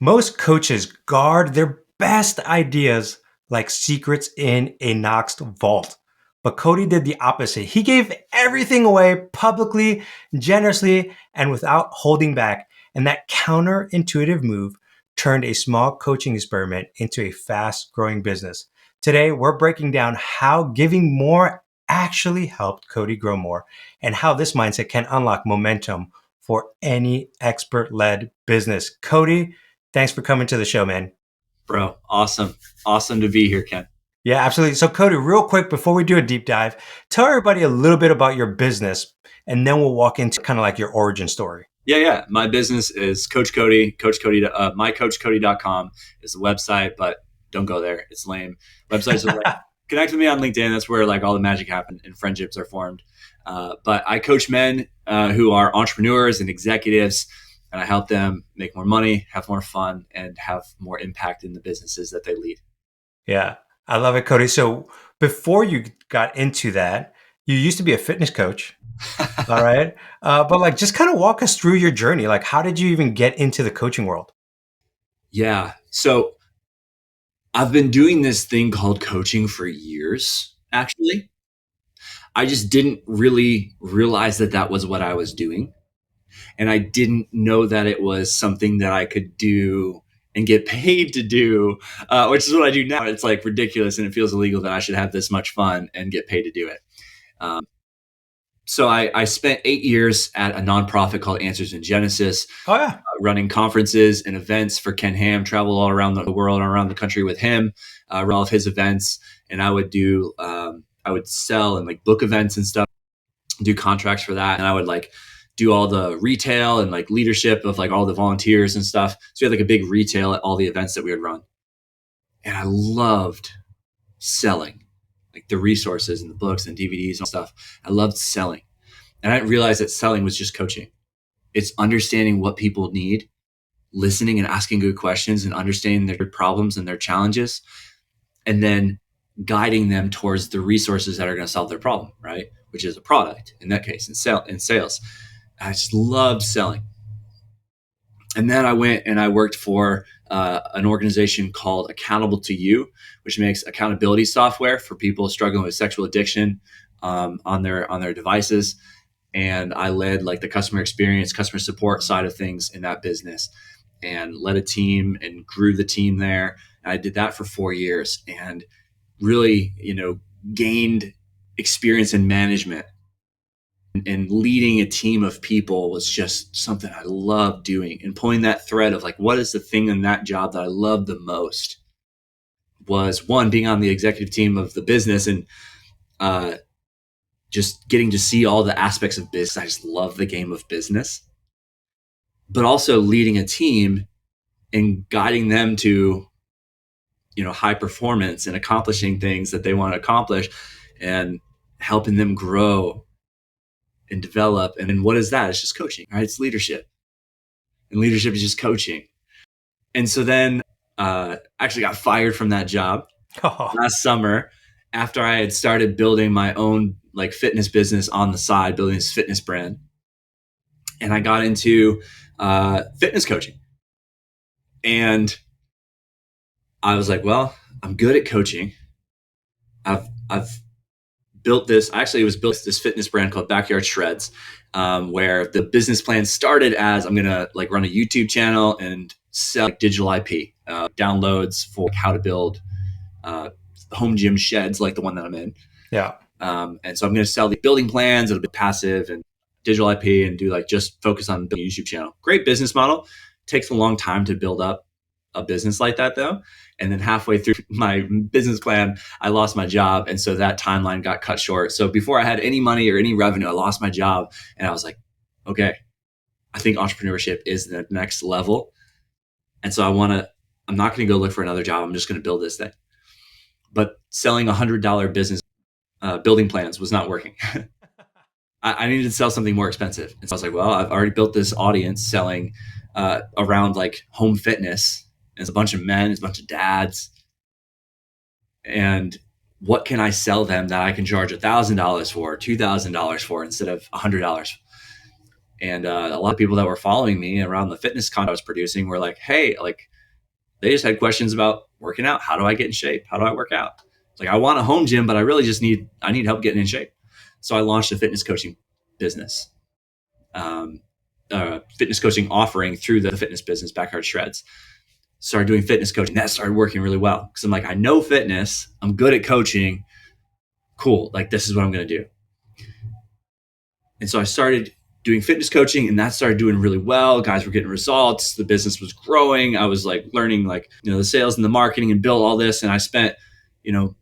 Most coaches guard their best ideas like secrets in a Knoxed vault. But Cody did the opposite. He gave everything away publicly, generously, and without holding back. And that counterintuitive move turned a small coaching experiment into a fast growing business. Today, we're breaking down how giving more actually helped Cody grow more and how this mindset can unlock momentum for any expert led business. Cody, thanks for coming to the show, man. Bro, awesome. Awesome to be here, Ken. Yeah, absolutely. So Cody, real quick, before we do a deep dive, tell everybody a little bit about your business and then we'll walk into kind of like your origin story. Yeah. My business is Coach Cody. mycoachcody.com is the website, but don't go there. It's lame. Websites are lame. Connect with me on LinkedIn. That's where like all the magic happens and friendships are formed. But I coach men who are entrepreneurs and executives, and I help them make more money, have more fun, and have more impact in the businesses that they lead. Yeah, I love it, Cody. So before you got into that, you used to be a fitness coach. All right. But like, just kind of walk us through your journey. Like, how did you even get into the coaching world? Yeah. So I've been doing this thing called coaching for years, actually. I just didn't really realize that that was what I was doing. And I didn't know that it was something that I could do and get paid to do, which is what I do now. It's like ridiculous and it feels illegal that I should have this much fun and get paid to do it. So I spent 8 years at a nonprofit called Answers in Genesis, running conferences and events for Ken Ham, travel all around the world, around the country with him, run all of his events. And I would sell and like book events and stuff, do contracts for that. And I would like do all the retail and like leadership of like all the volunteers and stuff. So we had like a big retail at all the events that we would run. And I loved selling, like the resources and the books and DVDs and stuff. I loved selling. And I didn't realize that selling was just coaching. It's understanding what people need, listening and asking good questions and understanding their problems and their challenges, and then guiding them towards the resources that are going to solve their problem, right? Which is a product in that case, in sales. I just loved selling. And then I went and I worked for an organization called Accountable to You, which makes accountability software for people struggling with sexual addiction on their devices. And I led like the customer experience, customer support side of things in that business, and led a team and grew the team there. And I did that for 4 years and really, gained experience in management. And leading a team of people was just something I loved doing, and pulling that thread of like, what is the thing in that job that I love the most was one, being on the executive team of the business and just getting to see all the aspects of business. I just love the game of business, but also leading a team and guiding them to, high performance and accomplishing things that they want to accomplish and helping them grow and develop. And what is that? It's just coaching, right? It's leadership. And leadership is just coaching. And so then actually got fired from that job last summer after I had started building my own like fitness business on the side, building this fitness brand. And I got into fitness coaching. And I was like, well, I'm good at coaching. I've built this. Actually, it was built this fitness brand called Backyard Shreds, where the business plan started as I'm gonna like run a YouTube channel and sell like, digital IP downloads for how to build home gym sheds like the one that I'm in. Yeah. And so I'm gonna sell the building plans. It'll be passive and digital IP and do like just focus on building a YouTube channel. Great business model. Takes a long time to build up a business like that though. And then halfway through my business plan, I lost my job. And so that timeline got cut short. So before I had any money or any revenue, I lost my job. And I was like, okay, I think entrepreneurship is the next level. And so I'm not going to go look for another job. I'm just going to build this thing. But selling $100 business building plans was not working. I needed to sell something more expensive. And so I was like, well, I've already built this audience selling around like home fitness. It's a bunch of men, it's a bunch of dads. And what can I sell them that I can charge $1,000 for, $2,000 for instead of $100? And a lot of people that were following me around the fitness content I was producing were like, hey, like they just had questions about working out. How do I get in shape? How do I work out? It's like, I want a home gym, but I really just need help getting in shape. So I launched a fitness coaching business, fitness coaching offering through the fitness business, Backyard Shreds. Started doing fitness coaching. That started working really well because I'm like, I know fitness. I'm good at coaching. Cool. Like, this is what I'm going to do. And so I started doing fitness coaching, and that started doing really well. Guys were getting results. The business was growing. I was like learning the sales and the marketing and built all this. And I spent,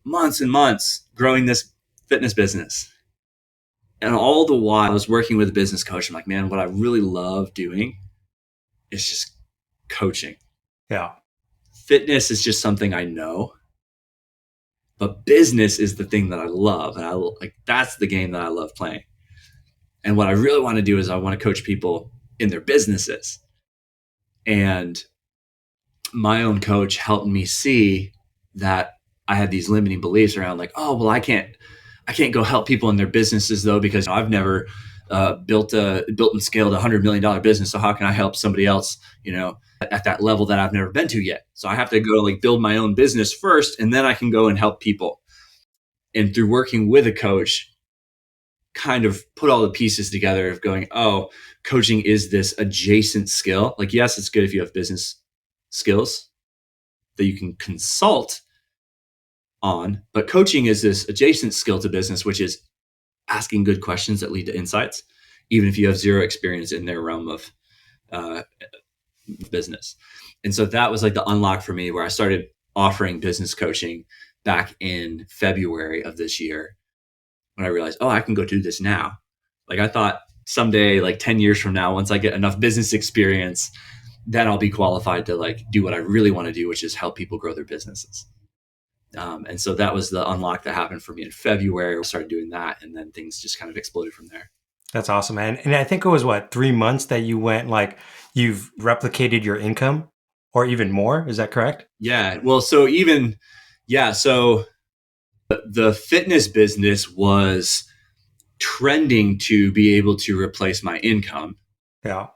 months and months growing this fitness business. And all the while I was working with a business coach. I'm like, man, what I really love doing is just coaching. Yeah. Fitness is just something I know, but business is the thing that I love. And that's the game that I love playing. And what I really want to do is I want to coach people in their businesses. And my own coach helped me see that I had these limiting beliefs around like, oh, well, I can't go help people in their businesses though, because I've never built and scaled $100 million business. So how can I help somebody else, at that level that I've never been to yet? So I have to go build my own business first, and then I can go and help people. And through working with a coach, kind of put all the pieces together of going, oh, coaching is this adjacent skill. Like, yes, it's good if you have business skills that you can consult on, but coaching is this adjacent skill to business, which is asking good questions that lead to insights, even if you have zero experience in their realm of business. And so that was like the unlock for me, where I started offering business coaching back in February of this year, when I realized, oh, I can go do this now. Like, I thought someday, like 10 years from now, once I get enough business experience, then I'll be qualified to do what I really want to do, which is help people grow their businesses. And so that was the unlock that happened for me in February. I started doing that, and then things just kind of exploded from there. That's awesome, man. And I think it was 3 months that you went, you've replicated your income or even more. Is that correct? Yeah. Well, so the fitness business was trending to be able to replace my income. Yeah.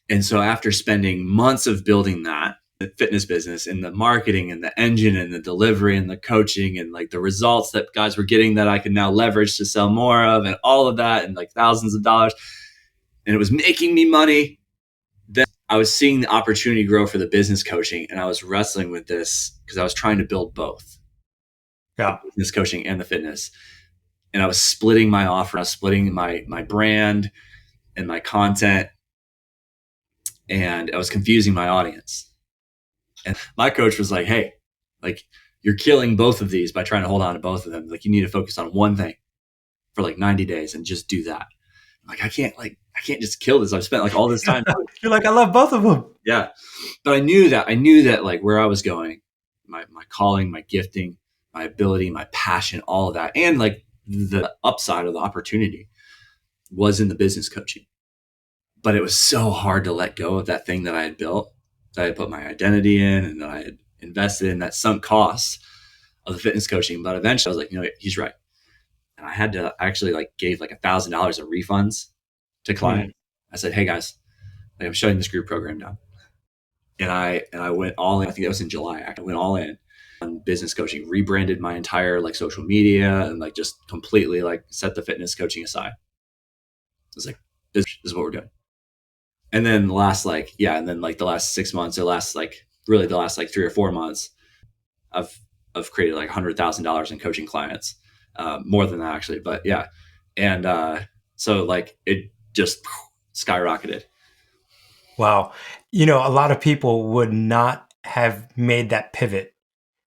And so after spending months of building that, the fitness business and the marketing and the engine and the delivery and the coaching and the results that guys were getting that I could now leverage to sell more of, and all of that, and thousands of dollars, and it was making me money, then I was seeing the opportunity grow for the business coaching. And I was wrestling with this because I was trying to build both. Yeah. The business coaching and the fitness. And I was splitting my offer. I was splitting my brand and my content. And I was confusing my audience. And my coach was like, hey, you're killing both of these by trying to hold on to both of them. You need to focus on one thing for 90 days and just do that. I can't just kill this. I've spent all this time. You're like, I love both of them. Yeah. But I knew that where I was going, my calling, my gifting, my ability, my passion, all of that, and the upside of the opportunity was in the business coaching. But it was so hard to let go of that thing that I had built, that I had put my identity in, and that I had invested in, that sunk cost of the fitness coaching. But eventually I was like, he's right. And I had to actually gave $1,000 of refunds to clients. I said, hey guys, I'm shutting this group program down. And I went all in. I think that was in July. I went all in on business coaching, rebranded my entire social media, and just completely set the fitness coaching aside. It was this is what we're doing. And then the last the last 6 months, or really the last 3 or 4 months, I've created $100,000 in coaching clients, more than that actually. But yeah, and so it just skyrocketed. Wow. A lot of people would not have made that pivot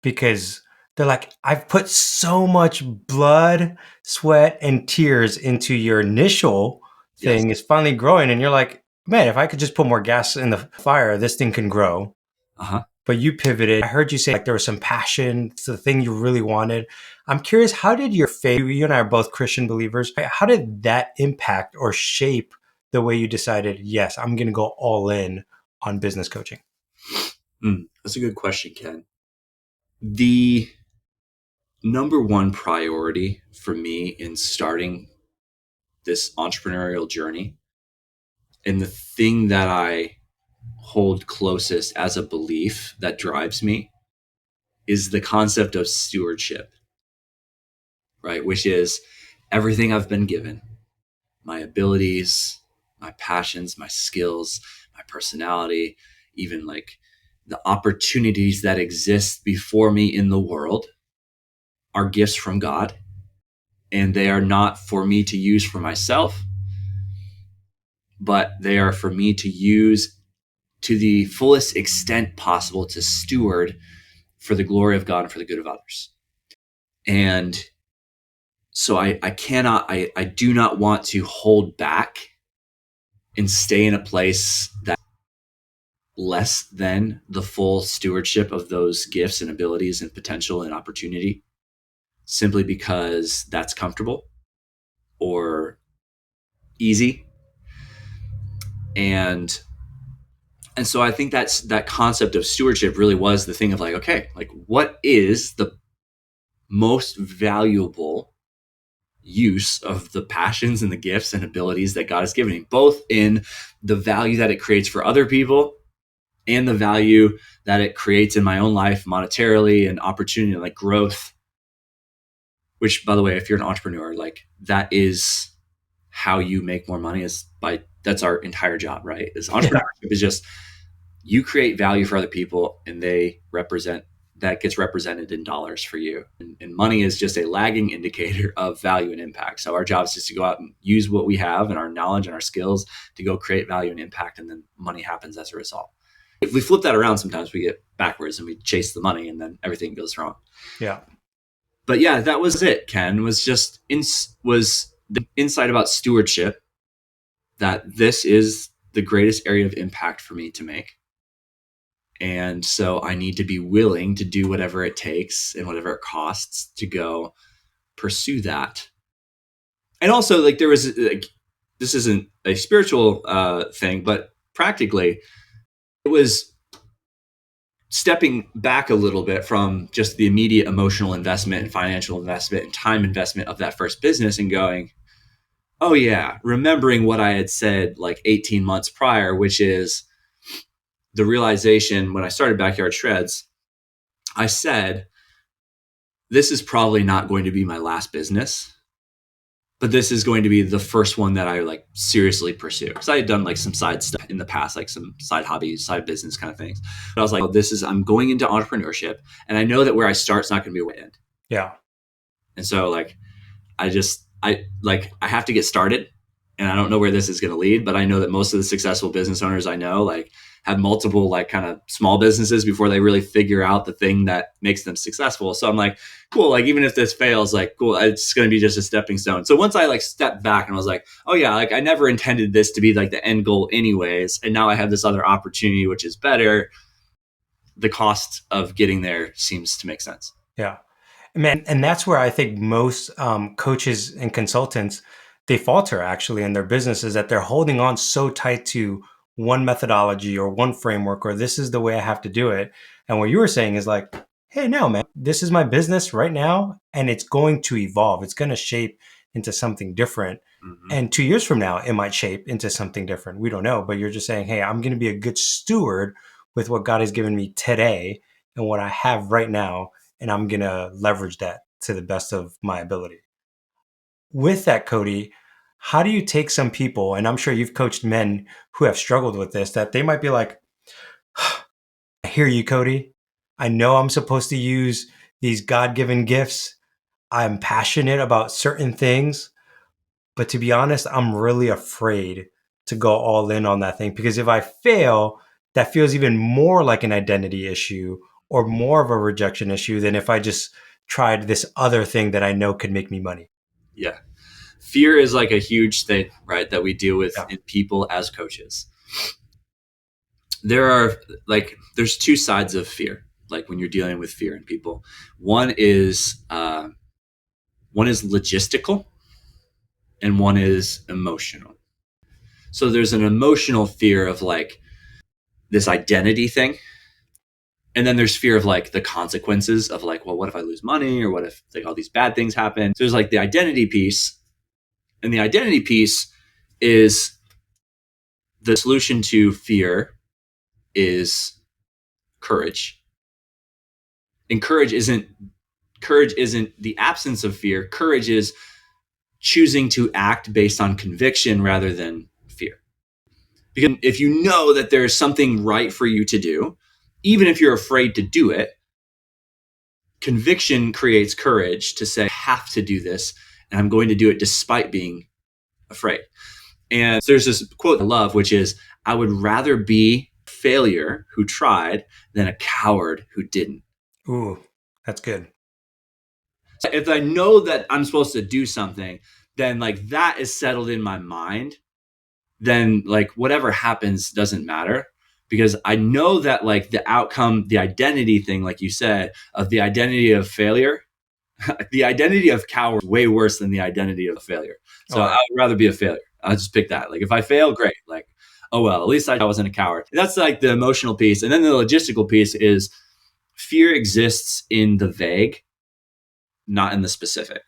because they're like, I've put so much blood, sweat, and tears into your initial thing. Yes. It's finally growing. And you're like, man, if I could just put more gas in the fire, this thing can grow. Uh-huh. But you pivoted. I heard you say there was some passion. It's the thing you really wanted. I'm curious, how did your faith, you and I are both Christian believers, how did that impact or shape the way you decided, yes, I'm going to go all in on business coaching? That's a good question, Ken. The number one priority for me in starting this entrepreneurial journey And the thing that I hold closest as a belief that drives me is the concept of stewardship, right? Which is everything I've been given, my abilities, my passions, my skills, my personality, even like the opportunities that exist before me in the world are gifts from God. And they are not for me to use for myself, but they are for me to use to the fullest extent possible to steward for the glory of God and for the good of others. And so I do not want to hold back and stay in a place that less than the full stewardship of those gifts and abilities and potential and opportunity, simply because that's comfortable or easy. And so I think that concept of stewardship really was the thing of like, okay, like what is the most valuable use of the passions and the gifts and abilities that God has given me, both in the value that it creates for other people and the value that it creates in my own life monetarily and opportunity, like growth. Which, by the way, if you're an entrepreneur, like that is how you make more money, is by, that's our entire job, right? Is entrepreneurship is just, you create value for other people and that gets represented in dollars for you. And money is just a lagging indicator of value and impact. So our job is just to go out and use what we have and our knowledge and our skills to go create value and impact. And then money happens as a result. If we flip that around, sometimes we get backwards and we chase the money and then everything goes wrong. Yeah. But yeah, that was it, Ken, was the insight about stewardship, that this is the greatest area of impact for me to make. And so I need to be willing to do whatever it takes and whatever it costs to go pursue that. And also, like, there was, like, this isn't a spiritual thing, but practically it was stepping back a little bit from just the immediate emotional investment and financial investment and time investment of that first business and going, oh yeah, remembering what I had said like 18 months prior, which is the realization when I started Backyard Shreds, I said, this is probably not going to be my last business, but this is going to be the first one that I like seriously pursue. Because I had done like some side stuff in the past, like some side hobbies, side business kind of things. But I was like, oh, I'm going into entrepreneurship, and I know that where I start is not going to be where I end. Yeah. And so like, I have to get started, and I don't know where this is going to lead, but I know that most of the successful business owners I know like have multiple like kind of small businesses before they really figure out the thing that makes them successful. So I'm like, cool, like even if this fails, like cool, it's going to be just a stepping stone. So once I like stepped back and I was like, oh yeah, like I never intended this to be like the end goal anyways, and now I have this other opportunity which is better, the cost of getting there seems to make sense. Yeah. Man, and that's where I think most coaches and consultants, they falter actually in their businesses, that they're holding on so tight to one methodology or one framework, or this is the way I have to do it. And what you were saying is like, hey, no, man, this is my business right now, and it's going to evolve. It's going to shape into something different. Mm-hmm. And 2 years from now, it might shape into something different. We don't know, but you're just saying, hey, I'm going to be a good steward with what God has given me today and what I have right now, and I'm going to leverage that to the best of my ability. With that, Cody, how do you take some people, and I'm sure you've coached men who have struggled with this, that they might be like, I hear you, Cody. I know I'm supposed to use these God-given gifts. I'm passionate about certain things, but to be honest, I'm really afraid to go all in on that thing, because if I fail, that feels even more like an identity issue or more of a rejection issue than if I just tried this other thing that I know could make me money. Yeah. Fear is like a huge thing, right, that we deal with in people as coaches. There's two sides of fear, like when you're dealing with fear in people. One is logistical and one is emotional. So there's an emotional fear of like this identity thing. And then there's fear of like the consequences of like, well, what if I lose money, or what if like all these bad things happen? So there's like the identity piece, and the identity piece is The solution to fear is courage. And courage isn't the absence of fear. Courage is choosing to act based on conviction rather than fear. Because if you know that there's something right for you to do, even if you're afraid to do it, conviction creates courage to say, I have to do this, and I'm going to do it despite being afraid. And there's this quote I love, which is, I would rather be a failure who tried than a coward who didn't. Ooh, that's good. So if I know that I'm supposed to do something, then like that is settled in my mind, then like whatever happens doesn't matter, because I know that like the outcome, the identity thing, like you said, of the identity of failure, the identity of coward is way worse than the identity of failure. So I would rather be a failure. I'll just pick that. Like if I fail, great. Like, oh well, at least I wasn't a coward. That's like the emotional piece. And then the logistical piece is fear exists in the vague, not in the specific.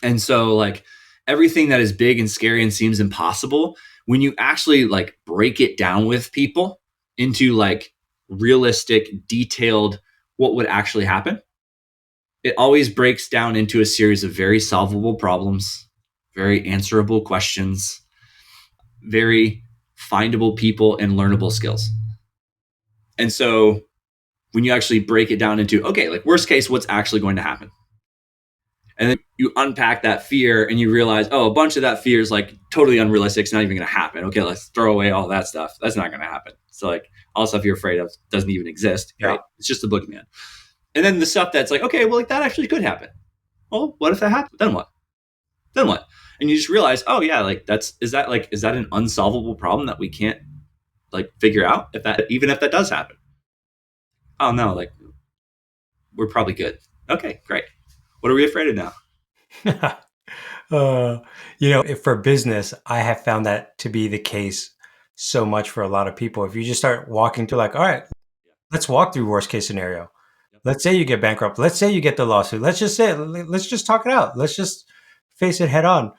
And so like everything that is big and scary and seems impossible, when you actually like break it down with people into like realistic, detailed, what would actually happen, it always breaks down into a series of very solvable problems, very answerable questions, very findable people and learnable skills. And so when you actually break it down into, okay, like worst case, what's actually going to happen? And then you unpack that fear and you realize, oh, a bunch of that fear is like totally unrealistic. It's not even going to happen. Okay, let's throw away all that stuff. That's not going to happen. So like all the stuff you're afraid of doesn't even exist, right? It's just a boogeyman. And then the stuff that's like, okay, well, like that actually could happen. Well, what if that happened? Then what? Then what? And you just realize, oh yeah, like is that an unsolvable problem that we can't like figure out even if that does happen? Oh no, like we're probably good. Okay, great. What are we afraid of now? If for business, I have found that to be the case so much for a lot of people. If you just start walking through like, all right, let's walk through worst case scenario. Let's say you get bankrupt. Let's say you get the lawsuit. Let's just talk it out. Let's just face it head on.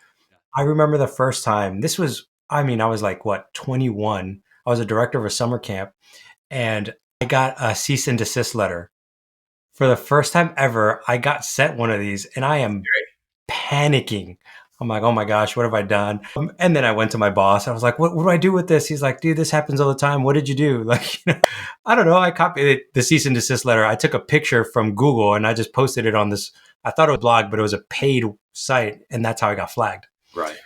I remember the first time I was like, 21. I was a director of a summer camp and I got a cease and desist letter. For the first time ever, I got sent one of these and I am panicking. I'm like, oh my gosh, what have I done? And then I went to my boss. I was like, what do I do with this? He's like, dude, this happens all the time. What did you do? Like, I don't know. I copied the cease and desist letter. I took a picture from Google and I just posted it on this. I thought it was a blog, but it was a paid site. And that's how I got flagged. Right.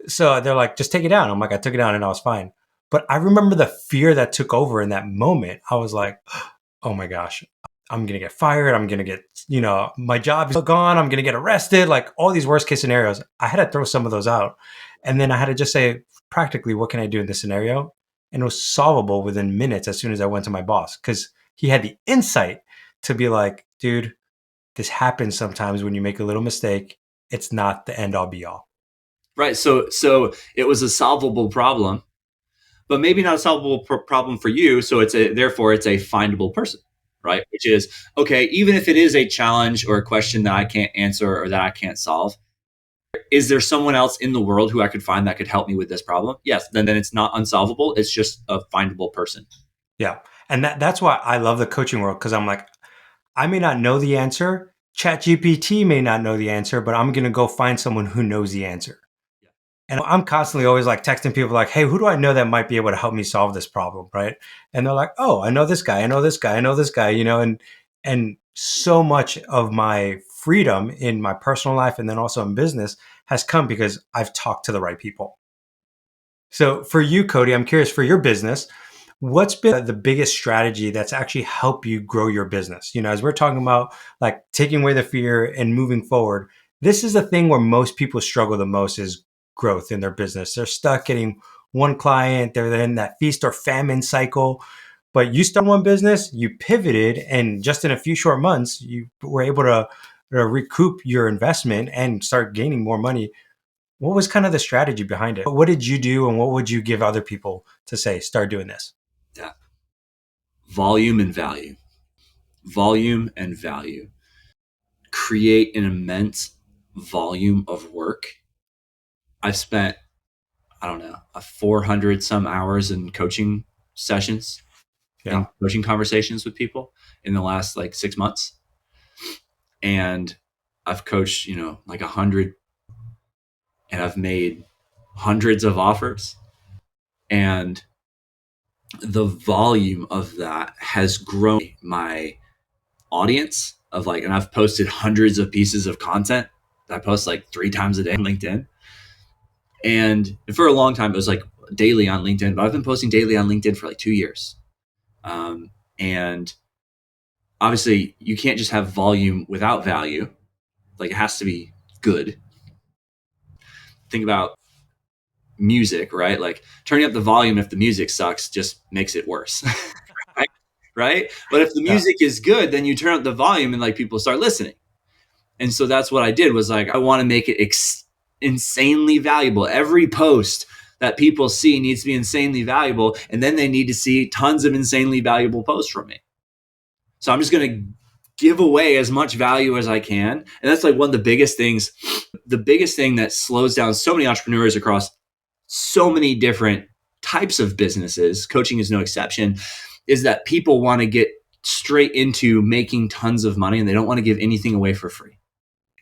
So they're like, just take it down. I'm like, I took it down and I was fine. But I remember the fear that took over in that moment. I was like, oh my gosh, I'm going to get fired. I'm going to get, my job is gone. I'm going to get arrested. Like all these worst case scenarios. I had to throw some of those out. And then I had to just say, practically, what can I do in this scenario? And it was solvable within minutes as soon as I went to my boss, because he had the insight to be like, dude, this happens sometimes when you make a little mistake. It's not the end all be all. Right. So it was a solvable problem, but maybe not a solvable problem for you. So therefore it's a findable person, right? Which is, okay, even if it is a challenge or a question that I can't answer or that I can't solve, is there someone else in the world who I could find that could help me with this problem? Yes. Then it's not unsolvable. It's just a findable person. Yeah. And that's why I love the coaching world, because I'm like, I may not know the answer. ChatGPT may not know the answer, but I'm going to go find someone who knows the answer. Yeah. And I'm constantly always like texting people like, hey, who do I know that might be able to help me solve this problem? Right. And they're like, oh, I know this guy. I know this guy. I know this guy, and so much of my freedom in my personal life and then also in business has come because I've talked to the right people. So for you, Cody, I'm curious, for your business, what's been the biggest strategy that's actually helped you grow your business? As we're talking about like taking away the fear and moving forward, this is the thing where most people struggle the most is growth in their business. They're stuck getting one client. They're in that feast or famine cycle. But you start one business, you pivoted, and just in a few short months, you were able to recoup your investment and start gaining more money. What was kind of the strategy behind it? What did you do, and what would you give other people to say, start doing this? Yeah. Volume and value. Volume and value. Create an immense volume of work. I've spent, I don't know, 400 some hours in coaching sessions and coaching conversations with people in the last like 6 months. And I've coached, like 100, and I've made hundreds of offers. And the volume of that has grown my audience of like, and I've posted hundreds of pieces of content. I post like 3 times a day on LinkedIn. And for a long time, it was like daily on LinkedIn, but I've been posting daily on LinkedIn for like 2 years. And obviously you can't just have volume without value. Like, it has to be good. Think about music, right? Like, turning up the volume if the music sucks just makes it worse. Right? But if the music is good, then you turn up the volume and like people start listening. And so that's what I did, was like, I want to make it insanely valuable. Every post that people see needs to be insanely valuable. And then they need to see tons of insanely valuable posts from me. So I'm just going to give away as much value as I can. And that's like one of the biggest things, the biggest thing that slows down so many entrepreneurs across so many different types of businesses, coaching is no exception, is that people want to get straight into making tons of money and they don't want to give anything away for free.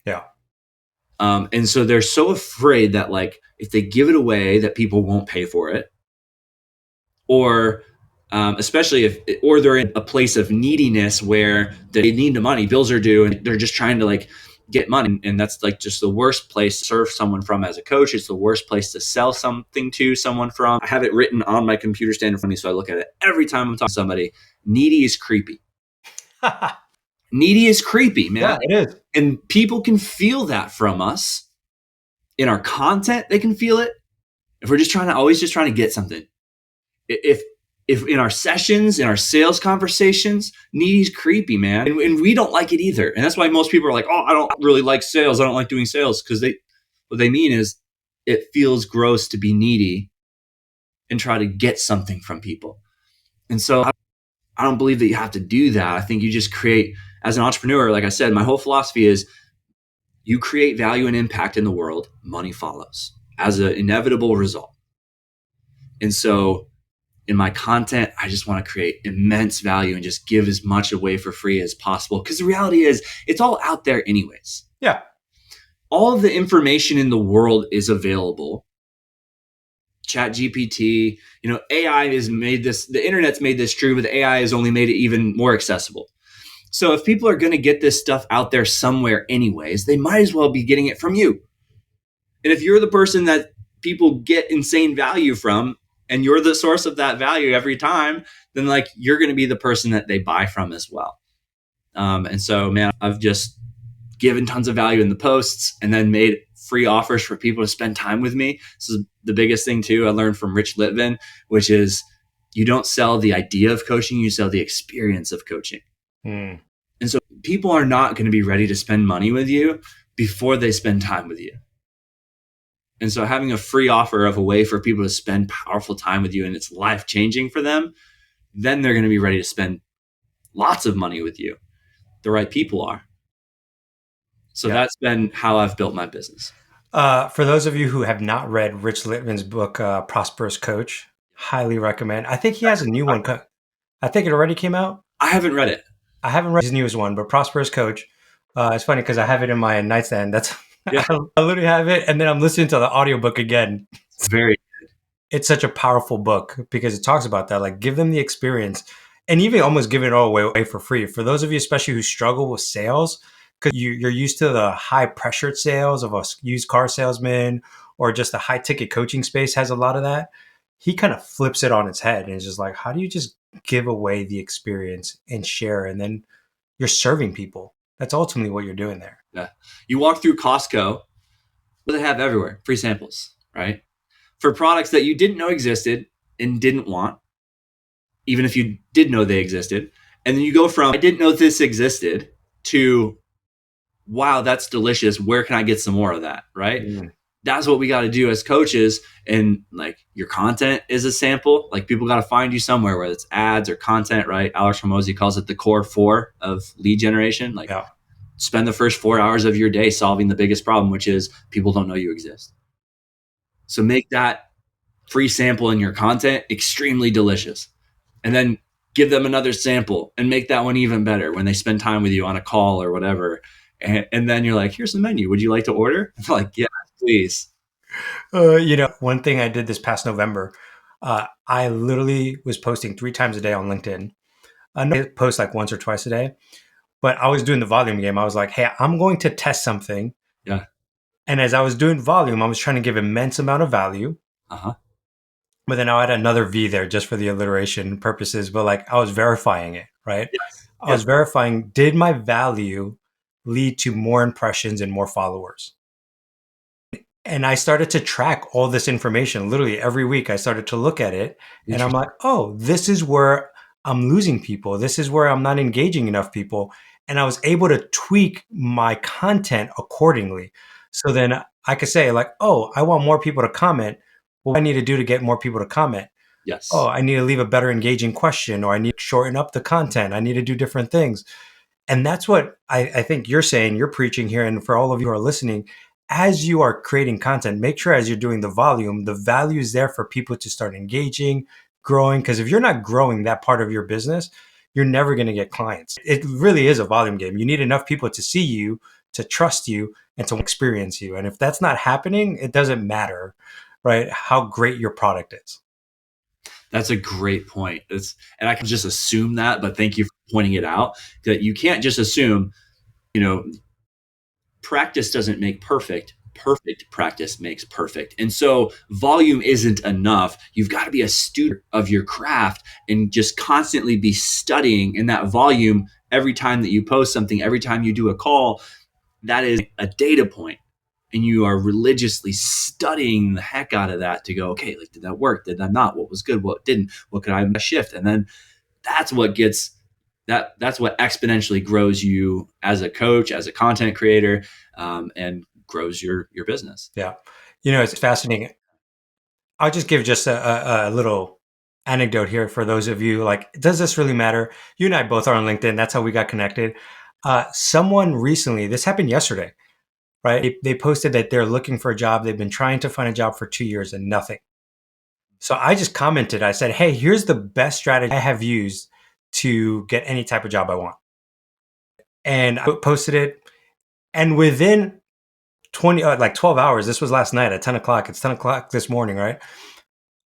Yeah. And so they're so afraid that like, if they give it away, that people won't pay for it. Or especially or they're in a place of neediness where they need the money, bills are due, and they're just trying to like get money. And that's like just the worst place to serve someone from as a coach. It's the worst place to sell something to someone from. I have it written on my computer stand in front of me, so I look at it every time I'm talking to somebody. Needy is creepy. Needy is creepy, man. Yeah, it is. And people can feel that from us in our content. They can feel it if we're just always trying to get something. If in our sessions, in our sales conversations, needy's creepy, man. And we don't like it either. And that's why most people are like, oh, I don't really like sales. I don't like doing sales. Because what they mean is it feels gross to be needy and try to get something from people. And so I don't believe that you have to do that. I think you just create, as an entrepreneur, like I said, my whole philosophy is you create value and impact in the world, money follows as an inevitable result. And so in my content, I just want to create immense value and just give as much away for free as possible. Because the reality is, it's all out there anyways. Yeah. All of the information in the world is available. ChatGPT, AI has made this, the internet's made this true, but AI has only made it even more accessible. So if people are going to get this stuff out there somewhere anyways, they might as well be getting it from you. And if you're the person that people get insane value from, and you're the source of that value every time, then like you're going to be the person that they buy from as well. And so, man, I've just given tons of value in the posts and then made free offers for people to spend time with me. This is the biggest thing too I learned from Rich Litvin, which is you don't sell the idea of coaching, you sell the experience of coaching. And so people are not going to be ready to spend money with you before they spend time with you. And so having a free offer of a way for people to spend powerful time with you and it's life-changing for them, then they're going to be ready to spend lots of money with you. The right people are. So that's been how I've built my business. For those of you who have not read Rich Litvin's book, Prosperous Coach, highly recommend. I think he has a new one. I think it already came out. I haven't read it. I haven't read his newest one, but Prosperous Coach. It's funny because I have it in my nightstand. That's I literally have it, and then I'm listening to the audiobook again. It's very good. It's such a powerful book because it talks about that. Like, give them the experience and even almost give it all away for free. For those of you, especially who struggle with sales, because you're used to the high pressured sales of a used car salesman or just the high ticket coaching space has a lot of that. He kind of flips it on its head and is just like, how do you just give away the experience and share? And then you're serving people. That's ultimately what you're doing there. Yeah. You walk through Costco, what they have everywhere, free samples, right? For products that you didn't know existed and didn't want, even if you did know they existed. And then you go from, I didn't know this existed, to, wow, that's delicious. Where can I get some more of that, right? That's what we got to do as coaches. And like, your content is a sample. Like, people got to find you somewhere, whether it's ads or content, right? Alex Hormozi calls it the core 4 of lead generation. Like, spend the first 4 hours of your day solving the biggest problem, which is people don't know you exist. So make that free sample in your content, extremely delicious. And then give them another sample and make that one even better when they spend time with you on a call or whatever. And then you're like, here's the menu. Would you like to order? I'm like, yeah, please. One thing I did this past November, I literally was posting 3 times a day on LinkedIn. I post like once or twice a day, but I was doing the volume game. I was like, hey, I'm going to test something. Yeah. And as I was doing volume, I was trying to give immense amount of value. Uh-huh. But then I'll add another V there just for the alliteration purposes. But like I was verifying it, right? Yes. I was verifying, did my value lead to more impressions and more followers? And I started to track all this information. Literally every week I started to look at it and I'm like, oh, this is where I'm losing people. This is where I'm not engaging enough people. And I was able to tweak my content accordingly. So then I could say like, oh, I want more people to comment. What do I need to do to get more people to comment? Yes. Oh, I need to leave a better engaging question, or I need to shorten up the content. I need to do different things. And that's what I think you're saying, you're preaching here. And for all of you who are listening, as you are creating content, make sure as you're doing the volume, the value is there for people to start engaging, growing. Because if you're not growing that part of your business, you're never going to get clients. It really is a volume game. You need enough people to see you, to trust you, and to experience you. And if that's not happening, it doesn't matter, right, how great your product is. That's a great point. And I can just assume that, but thank you for pointing it out, that you can't just assume, practice doesn't make perfect. Perfect practice makes perfect. And so volume isn't enough. You've got to be a student of your craft and just constantly be studying. And that volume, every time that you post something, every time you do a call, that is a data point. And you are religiously studying the heck out of that to go, okay, like, did that work? Did that not? What was good? What didn't? What could I shift? And then that's what gets that's what exponentially grows you as a coach, as a content creator, and grows your business. Yeah. It's fascinating. I'll just give just a little anecdote here for those of you like, does this really matter? You and I both are on LinkedIn. That's how we got connected. Someone recently, this happened yesterday, right? They posted that they're looking for a job. They've been trying to find a job for 2 years and nothing. So I just commented, I said, hey, here's the best strategy I have used to get any type of job I want. And I posted it. And within 12 hours, this was last night at 10 o'clock. It's 10 o'clock this morning, right?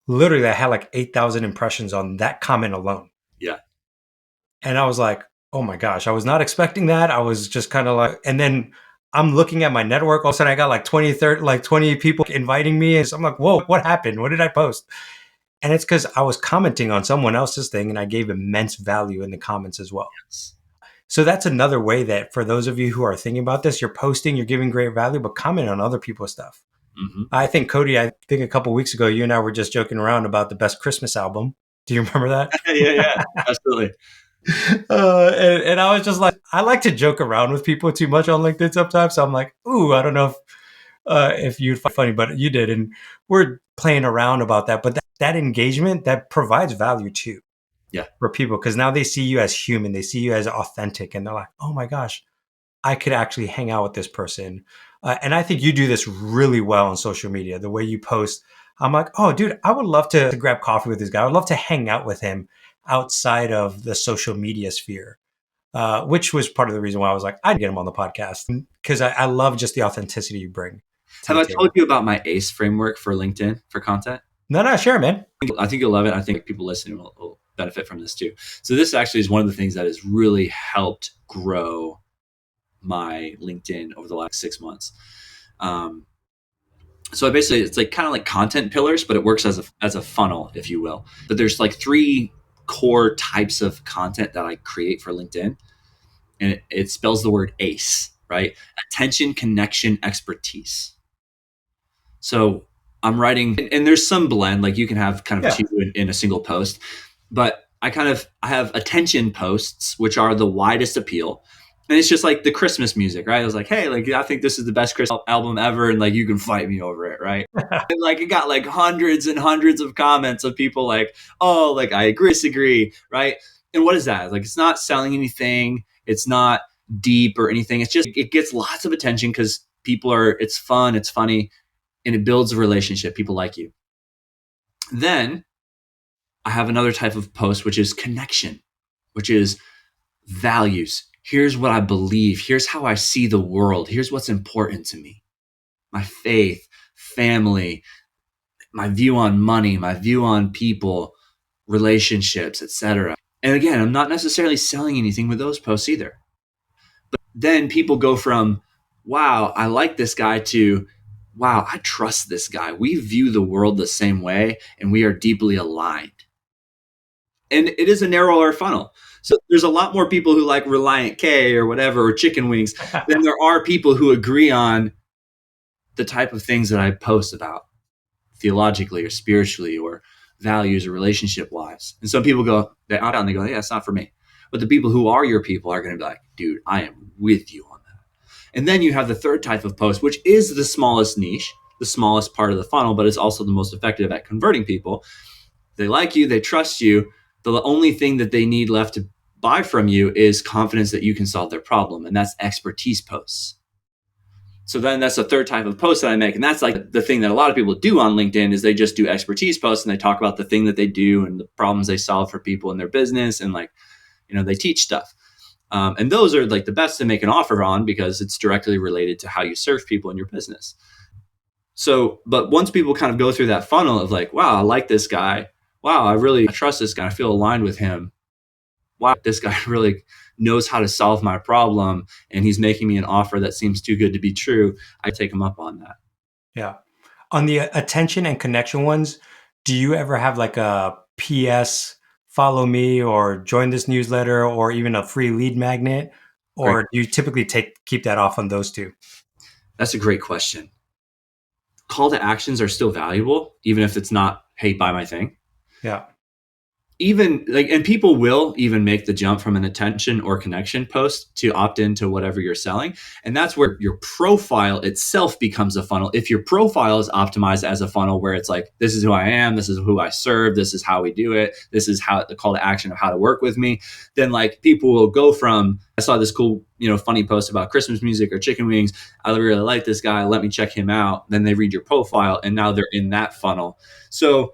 Literally, I had like 8,000 impressions on that comment alone. Yeah. And I was like, oh my gosh, I was not expecting that. I was just kind of like, and then I'm looking at my network. All of a sudden I got like 20 people inviting me. And so I'm like, whoa, what happened? What did I post? And it's because I was commenting on someone else's thing and I gave immense value in the comments as well. Yes. So that's another way that for those of you who are thinking about this, you're posting, you're giving great value, but comment on other people's stuff. Mm-hmm. I think, Cody, a couple of weeks ago, you and I were just joking around about the best Christmas album. Do you remember that? Yeah, absolutely. And I was just like, I like to joke around with people too much on LinkedIn sometimes. So I'm like, ooh, I don't know if you'd find it funny, but you did. And we're playing around about that. But that engagement, that provides value too. Yeah. For people, because now they see you as human. They see you as authentic. And they're like, oh my gosh, I could actually hang out with this person. And I think you do this really well on social media. The way you post, I'm like, oh, dude, I would love to grab coffee with this guy. I would love to hang out with him outside of the social media sphere, which was part of the reason why I was like, I'd get him on the podcast, because I love just the authenticity you bring. Have I told you about my ACE framework for LinkedIn for content? No, share, man. I think you'll love it. I think people listening will benefit from this too. So this actually is one of the things that has really helped grow my LinkedIn over the last 6 months. So basically it's like kind of like content pillars, but it works as a funnel, if you will. But there's like 3 core types of content that I create for LinkedIn. And it spells the word ACE, right? Attention, connection, expertise. So I'm writing, and there's some blend, like you can have kind of 2 in a single post, but I have attention posts, which are the widest appeal. And it's just like the Christmas music, right? I was like, hey, like, I think this is the best Christmas album ever. And like, you can fight me over it, right? And like, it got like hundreds and hundreds of comments of people like, oh, like I agree, disagree, right? And what is that? Like, it's not selling anything. It's not deep or anything. It's just, it gets lots of attention because it's fun, it's funny, and it builds a relationship. People like you. Then I have another type of post, which is connection, which is values. Here's what I believe. Here's how I see the world. Here's what's important to me. My faith, family, my view on money, my view on people, relationships, etc. And again, I'm not necessarily selling anything with those posts either. But then people go from, wow, I like this guy, to, wow, I trust this guy. We view the world the same way and we are deeply aligned. And it is a narrower funnel. So there's a lot more people who like Reliant K or whatever, or chicken wings, than there are people who agree on the type of things that I post about theologically or spiritually or values or relationship wise. And some people go, they opt out and they go, yeah, it's not for me. But the people who are your people are going to be like, dude, I am with you on that. And then you have the third type of post, which is the smallest niche, the smallest part of the funnel, but it's also the most effective at converting people. They like you, they trust you. The only thing that they need left to buy from you is confidence that you can solve their problem. And that's expertise posts. So then that's the third type of post that I make. And that's like the thing that a lot of people do on LinkedIn is they just do expertise posts and they talk about the thing that they do and the problems they solve for people in their business. And like, you know, they teach stuff. And those are like the best to make an offer on because it's directly related to how you serve people in your business. So, but once people kind of go through that funnel of like, wow, I like this guy. Wow, I really trust this guy. I feel aligned with him. Wow, this guy really knows how to solve my problem and he's making me an offer that seems too good to be true. I take him up on that. Yeah. On the attention and connection ones, do you ever have like a PS, follow me, or join this newsletter, or even a free lead magnet? Or Right. do you typically keep that off on those two? That's a great question. Call to actions are still valuable, even if it's not, hey, buy my thing. Yeah. Even like, and people will even make the jump from an attention or connection post to opt into whatever you're selling. And that's where your profile itself becomes a funnel. If your profile is optimized as a funnel where it's like, this is who I am, this is who I serve, this is how we do it, this is how the call to action of how to work with me, then like people will go from, I saw this cool, funny post about Christmas music or chicken wings. I really like this guy. Let me check him out. Then they read your profile and now they're in that funnel. So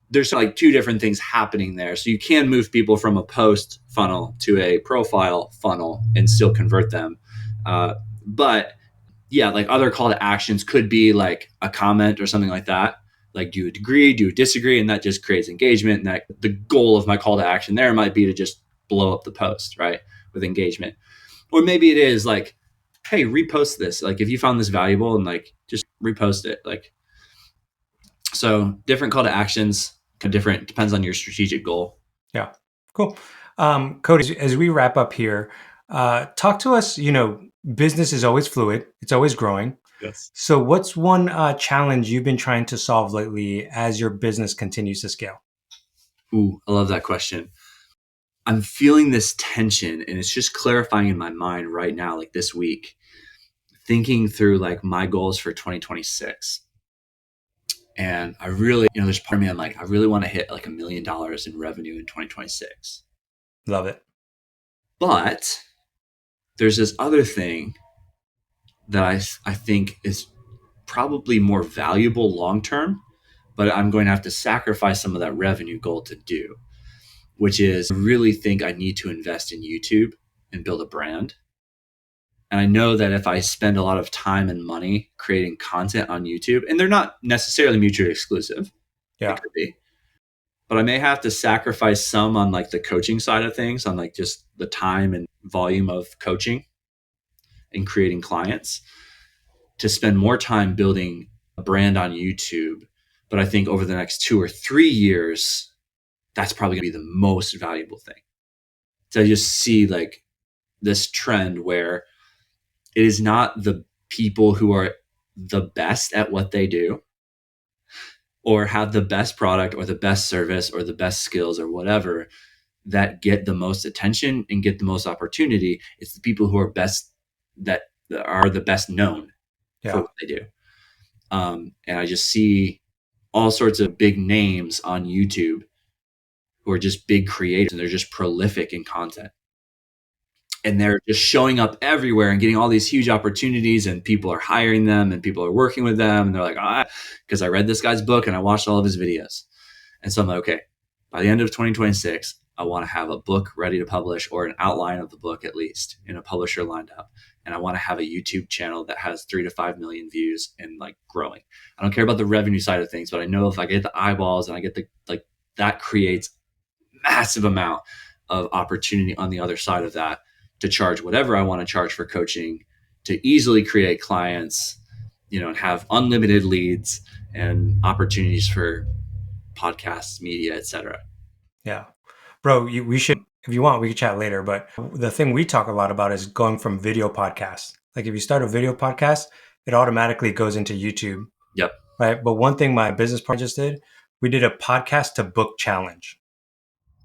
there's like two different things happening there. So you can move people from a post funnel to a profile funnel and still convert them. But yeah, like other call to actions could be like a comment or something like that. Like, do you agree? Do you disagree? And that just creates engagement. And that the goal of my call to action there might be to just blow up the post, right? With engagement. Or maybe it is like, hey, repost this. Like if you found this valuable and like just repost it. Like, so different call to actions. Different, depends on your strategic goal. Yeah, cool. Cody, as we wrap up here, talk to us. Business is always fluid; it's always growing. Yes. So, what's one challenge you've been trying to solve lately as your business continues to scale? Ooh, I love that question. I'm feeling this tension, and it's just clarifying in my mind right now, like this week, thinking through like my goals for 2026. And I really, there's part of me, I'm like, I really want to hit like $1 million in revenue in 2026. Love it. But there's this other thing that I think is probably more valuable long term, but I'm going to have to sacrifice some of that revenue goal to do, which is I really think I need to invest in YouTube and build a brand. And I know that if I spend a lot of time and money creating content on YouTube, and they're not necessarily mutually exclusive, Yeah, it could be, but I may have to sacrifice some on like the coaching side of things, on like just the time and volume of coaching and creating clients, to spend more time building a brand on YouTube. But I think over the next 2 or 3 years, that's probably going to be the most valuable thing. So I just see like this trend where it is not the people who are the best at what they do or have the best product or the best service or the best skills or whatever that get the most attention and get the most opportunity. It's the people who are best, that are the best known for what they do. And I just see all sorts of big names on YouTube who are just big creators and they're just prolific in content. And they're just showing up everywhere and getting all these huge opportunities, and people are hiring them and people are working with them. And they're like, because I read this guy's book and I watched all of his videos. And so I'm like, okay, by the end of 2026, I want to have a book ready to publish, or an outline of the book at least, and a publisher lined up. And I want to have a YouTube channel that has 3 to 5 million views and like growing. I don't care about the revenue side of things, but I know if I get the eyeballs and I get the, like, that creates massive amount of opportunity on the other side of that to charge whatever I want to charge for coaching, to easily create clients, and have unlimited leads and opportunities for podcasts, media, etc. Yeah. Bro, we should, if you want, we could chat later. But the thing we talk a lot about is going from video podcasts. Like if you start a video podcast, it automatically goes into YouTube. Yep. Right. But one thing my business partner just did, we did a podcast to book challenge.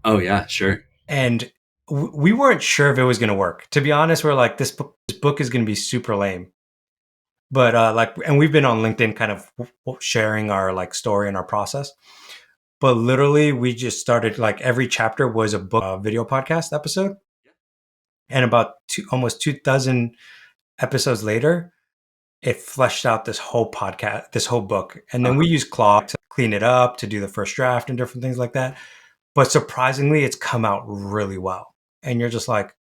Oh, yeah, sure. And we weren't sure if it was going to work. To be honest, we're like, this book is going to be super lame. But and we've been on LinkedIn kind of sharing our like story and our process. But literally, we just started, like, every chapter was a book, video podcast episode. And about almost 2,000 episodes later, it fleshed out this whole podcast, this whole book. And then we use Claude to clean it up, to do the first draft and different things like that. But surprisingly, it's come out really well. And you're just like,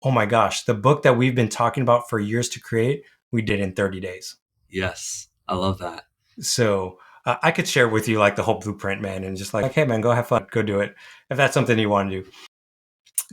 oh my gosh, the book that we've been talking about for years to create, we did in 30 days. Yes, I love that. So I could share with you like the whole blueprint, man, and just like, hey, man, go have fun, go do it. If that's something you want to do.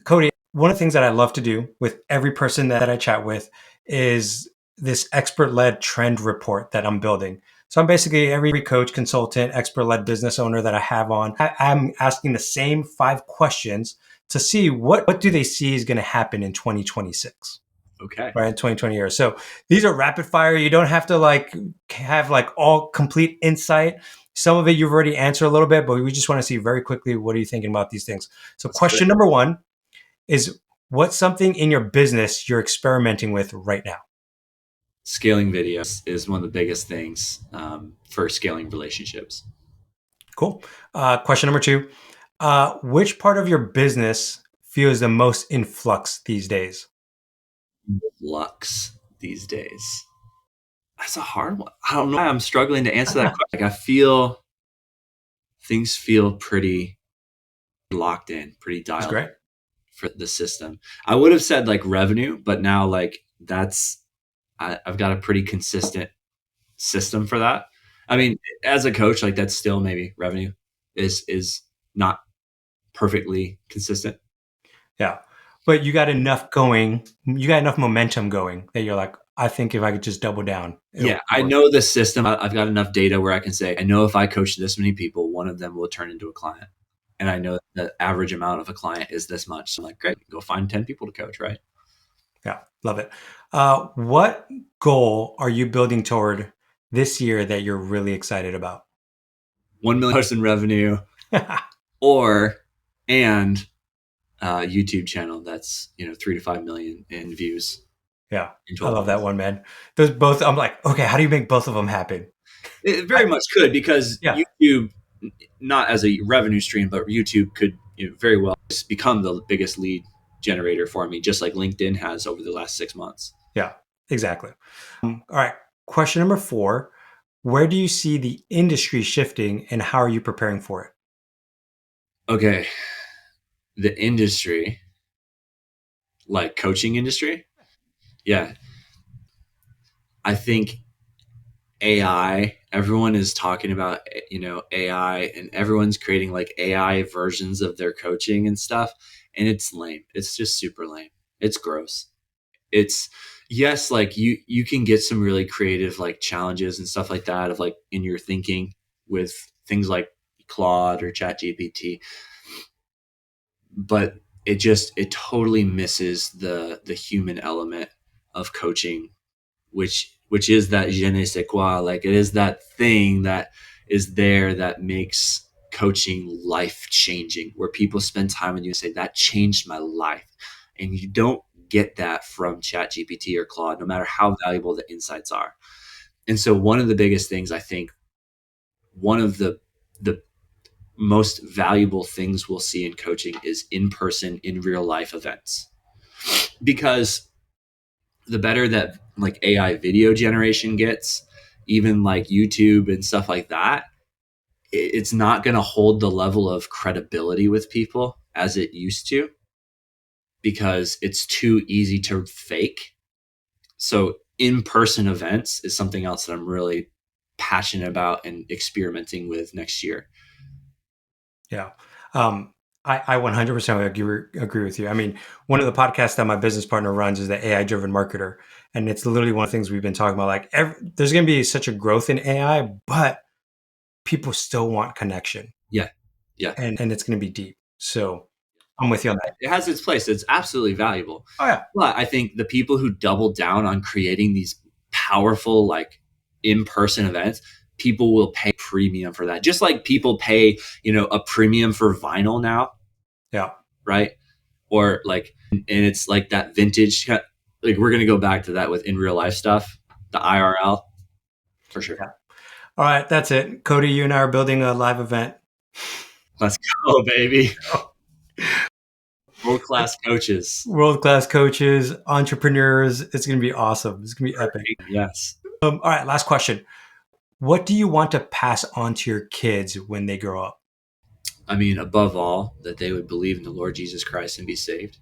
Cody, one of the things that I love to do with every person that I chat with is this expert-led trend report that I'm building. So I'm basically every coach, consultant, expert-led business owner that I have on, I'm asking the same 5 questions to see what do they see is going to happen in 2026. Okay. Right, 2020 years. So these are rapid fire. You don't have to like have like all complete insight. Some of it you've already answered a little bit, but we just want to see very quickly, what are you thinking about these things? So question number 1 is, what's something in your business you're experimenting with right now? Scaling videos is one of the biggest things for scaling relationships. Cool. Question number 2, which part of your business feels the most in flux these days? Flux these days. That's a hard one. I don't know why I'm struggling to answer that question. Like, I feel things feel pretty locked in, pretty dialed great for the system. I would have said like revenue, but now like I've got a pretty consistent system for that. I mean, as a coach, like that's still maybe revenue is not perfectly consistent. Yeah. But you got enough going, you got enough momentum going that you're like, I think if I could just double down. Yeah, I know the system. I've got enough data where I can say, I know if I coach this many people, one of them will turn into a client. And I know the average amount of a client is this much. So I'm like, great, go find 10 people to coach, right? Yeah, love it. What goal are you building toward this year that you're really excited about? $1 million in revenue and YouTube channel that's 3 to 5 million in views. Yeah, I love that one, man. Those both, I'm like, okay, how do you make both of them happen? It very much could, because YouTube, not as a revenue stream, but YouTube could very well become the biggest lead generator for me, just like LinkedIn has over the last 6 months. Yeah, exactly. All right. Question number 4, where do you see the industry shifting and how are you preparing for it? Okay. The industry, like coaching industry. Yeah. I think AI, everyone is talking about, AI, and everyone's creating like AI versions of their coaching and stuff. And it's lame. It's just super lame. It's gross. It's, yes, like you can get some really creative like challenges and stuff like that of like in your thinking with things like Claude or Chat GPT, but it totally misses the human element of coaching, which is that je ne sais quoi. Like, it is that thing that is there that makes coaching life changing, where people spend time with you and say, that changed my life. And you don't get that from Chat GPT or Claude, no matter how valuable the insights are. And so one of the biggest things, I think, one of the most valuable things we'll see in coaching is in-person, in real life events. Because the better that like AI video generation gets, even like YouTube and stuff like that, it's not going to hold the level of credibility with people as it used to, because it's too easy to fake. So in-person events is something else that I'm really passionate about and experimenting with next year. Yeah. I 100% agree with you. I mean, one of the podcasts that my business partner runs is the AI driven marketer. And it's literally one of the things we've been talking about. Like there's going to be such a growth in AI, but people still want connection. Yeah. Yeah. And it's going to be deep. So I'm with you on that. It has its place. It's absolutely valuable. Oh, yeah. But I think the people who double down on creating these powerful, like in-person events, people will pay premium for that. Just like people pay, a premium for vinyl now. Yeah. Right. Or like, and it's like that vintage, like we're going to go back to that with in real life stuff, the IRL for sure. Yeah. All right. That's it. Cody, you and I are building a live event. Let's go, baby. World-class coaches. World-class coaches, entrepreneurs. It's going to be awesome. It's going to be epic. Yes. All right. Last question. What do you want to pass on to your kids when they grow up? I mean, above all, that they would believe in the Lord Jesus Christ and be saved,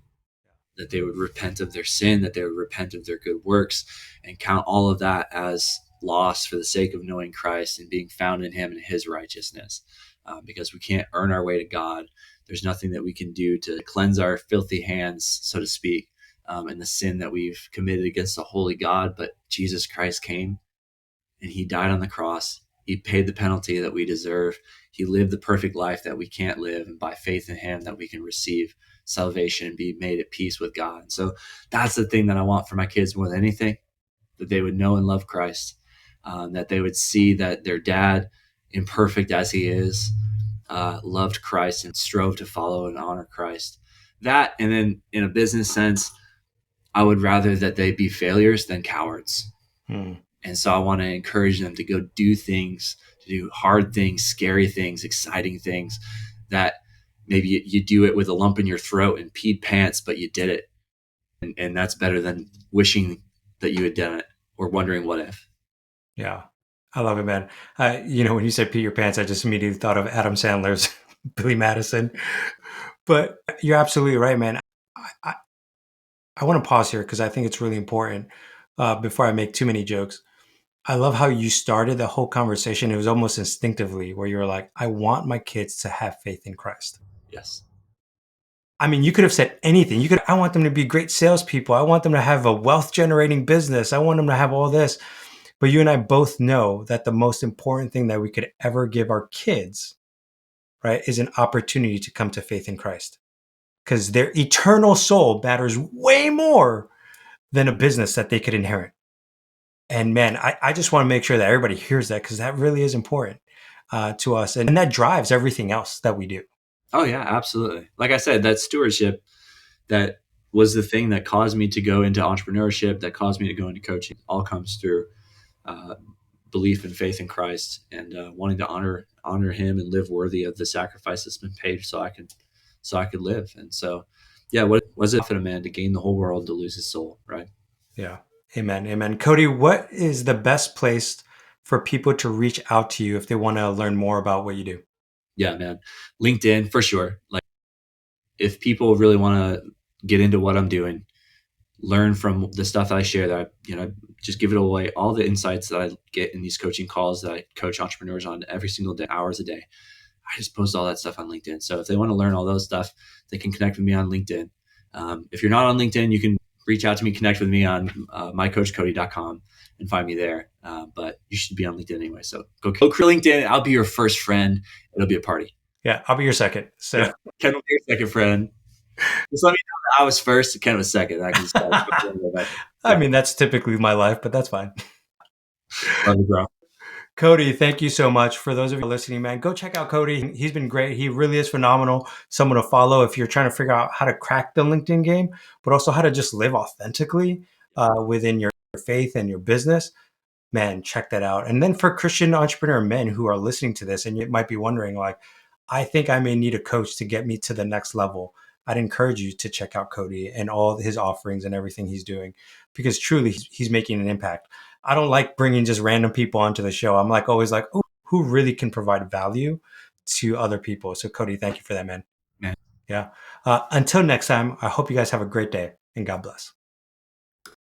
that they would repent of their sin, that they would repent of their good works, and count all of that as loss for the sake of knowing Christ and being found in him and his righteousness. Because we can't earn our way to God. There's nothing that we can do to cleanse our filthy hands, so to speak, and the sin that we've committed against the holy God. But Jesus Christ came and he died on the cross. He paid the penalty that we deserve. He lived the perfect life that we can't live. And by faith in him that we can receive salvation and be made at peace with God. And so that's the thing that I want for my kids more than anything, that they would know and love Christ, that they would see that their dad, imperfect as he is, loved Christ and strove to follow and honor Christ. That, and then in a business sense, I would rather that they be failures than cowards. And so I want to encourage them to go do things, to do hard things, scary things, exciting things, that maybe you do it with a lump in your throat and peed pants, but you did it. And that's better than wishing that you had done it or wondering what if. Yeah. I love it, man. When you said pee your pants, I just immediately thought of Adam Sandler's Billy Madison. But you're absolutely right, man. I want to pause here because I think it's really important before I make too many jokes. I love how you started the whole conversation. It was almost instinctively where you were like, I want my kids to have faith in Christ. Yes. I mean, you could have said anything. I want them to be great salespeople. I want them to have a wealth generating business. I want them to have all this. But you and I both know that the most important thing that we could ever give our kids, right, is an opportunity to come to faith in Christ. Because their eternal soul matters way more than a business that they could inherit. And man, I just want to make sure that everybody hears that, because that really is important to us. And that drives everything else that we do. Oh, yeah, absolutely. Like I said, that stewardship, that was the thing that caused me to go into entrepreneurship, that caused me to go into coaching, all comes through belief and faith in Christ, and wanting to honor him and live worthy of the sacrifice that's been paid so I could live. And so, yeah, what was it for a man to gain the whole world to lose his soul, right? Yeah. Amen. Amen. Cody, what is the best place for people to reach out to you if they want to learn more about what you do? Yeah, man. LinkedIn for sure. Like, if people really want to get into what I'm doing, learn from the stuff that I share, that I just give it away, all the insights that I get in these coaching calls that I coach entrepreneurs on every single day, hours a day. I just post all that stuff on LinkedIn. So if they want to learn all those stuff, they can connect with me on LinkedIn. If you're not on LinkedIn, you can reach out to me, connect with me on mycoachcody.com and find me there. But you should be on LinkedIn anyway. So go create LinkedIn. I'll be your first friend. It'll be a party. Yeah, I'll be your second. So yeah, Ken will be your second friend. Just let me know that I was first, Ken was second. I can start. I mean, that's typically my life, but that's fine. Love you, bro. Cody, thank you so much. For those of you listening, man, go check out Cody. He's been great. He really is phenomenal. Someone to follow if you're trying to figure out how to crack the LinkedIn game, but also how to just live authentically within your faith and your business. Man, check that out. And then for Christian entrepreneur men who are listening to this, and you might be wondering, like, I think I may need a coach to get me to the next level. I'd encourage you to check out Cody and all his offerings and everything he's doing, because truly he's making an impact. I don't like bringing just random people onto the show. I'm like always like, oh, who really can provide value to other people. So Cody, thank you for that, man. Man. Yeah. Until next time, I hope you guys have a great day and God bless.